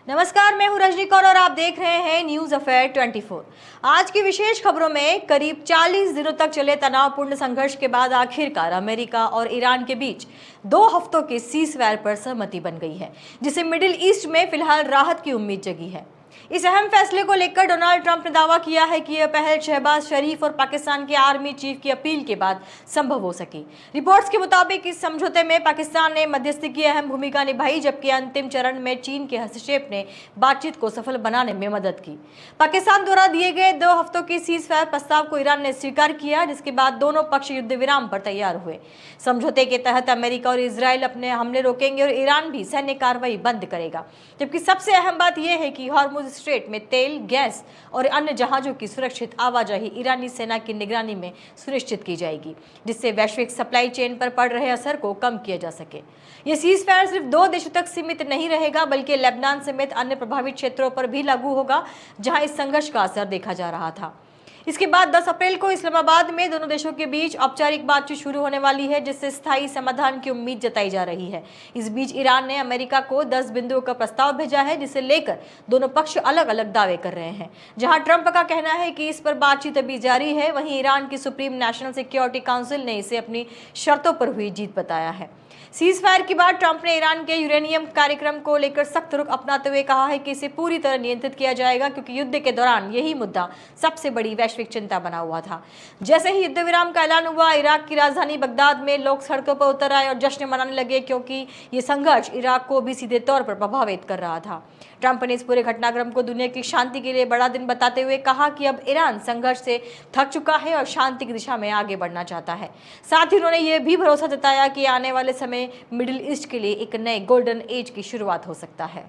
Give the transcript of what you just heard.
नमस्कार, मैं हूं रजनी कौर और आप देख रहे हैं न्यूज अफेयर 24। आज की विशेष खबरों में करीब 40 दिनों तक चले तनावपूर्ण संघर्ष के बाद आखिरकार अमेरिका और ईरान के बीच 2 हफ्तों के सीज़फायर पर सहमति बन गई है, जिससे मिडिल ईस्ट में फिलहाल राहत की उम्मीद जगी है। इस अहम फैसले को लेकर डोनाल्ड ट्रंप ने दावा किया है कि यह पहल शहबाज शरीफ और पाकिस्तान के आर्मी चीफ की अपील के बाद संभव हो सकी। रिपोर्ट्स के मुताबिक इस समझौते में पाकिस्तान ने मध्यस्थी की अहम भूमिका निभाई, जबकि अंतिम चरण में चीन के हस्तक्षेप ने बातचीत को सफल बनाने में मदद की। पाकिस्तान द्वारा दिए गए 2 हफ्तों के सीज़फायर प्रस्ताव को ईरान ने स्वीकार किया, जिसके बाद दोनों पक्ष युद्ध विराम पर तैयार हुए। समझौते के तहत अमेरिका और इजराइल अपने हमले रोकेंगे और ईरान भी सैन्य कार्रवाई बंद करेगा। जबकि सबसे अहम बात यह है कि हॉर्मुज स्ट्रेट में तेल, गैस और अन्य जहाजों की सुरक्षित आवाजाही ईरानी सेना की निगरानी में सुनिश्चित की जाएगी, जिससे वैश्विक सप्लाई चेन पर पड़ रहे असर को कम किया जा सके। ये सीज़फायर सिर्फ 2 देशों तक सीमित नहीं रहेगा, बल्कि लेबनान समेत अन्य प्रभावित क्षेत्रों पर भी लागू होगा, जहां इस संघर्ष का असर देखा जा रहा था। इसके बाद 10 अप्रैल को इस्लामाबाद में दोनों देशों के बीच औपचारिक बातचीत शुरू होने वाली है, जिससे स्थायी समाधान की उम्मीद जताई जा रही है। इस बीच ईरान ने अमेरिका को 10 बिंदुओं का प्रस्ताव भेजा है, जिसे लेकर दोनों पक्ष अलग अलग दावे कर रहे हैं। जहां ट्रंप का कहना है कि इस पर बातचीत अभी जारी है, वहीं ईरान की सुप्रीम नेशनल सिक्योरिटी काउंसिल ने इसे अपनी शर्तों पर हुई जीत बताया है। सीज़फायर के बाद ट्रंप ने ईरान के यूरेनियम कार्यक्रम को लेकर सख्त रुख अपनाते हुए कहा है कि इसे पूरी तरह नियंत्रित किया जाएगा, क्योंकि युद्ध के दौरान यही मुद्दा सबसे बड़ी वैश्विक चिंता बना हुआ था। जैसे ही युद्ध विराम का ऐलान हुआ, इराक की राजधानी बगदाद में लोग सड़कों पर उतर आए और जश्न मनाने लगे, क्योंकि ये संघर्ष इराक को भी सीधे तौर पर प्रभावित कर रहा था। ट्रंप ने इस पूरे घटनाक्रम को दुनिया की शांति के लिए बड़ा दिन बताते हुए कहा कि अब ईरान संघर्ष से थक चुका है और शांति की दिशा में आगे बढ़ना चाहता है। साथ ही उन्होंने यह भी भरोसा जताया कि आने वाले समय मिडिल ईस्ट के लिए एक नए गोल्डन एज की शुरुआत हो सकता है।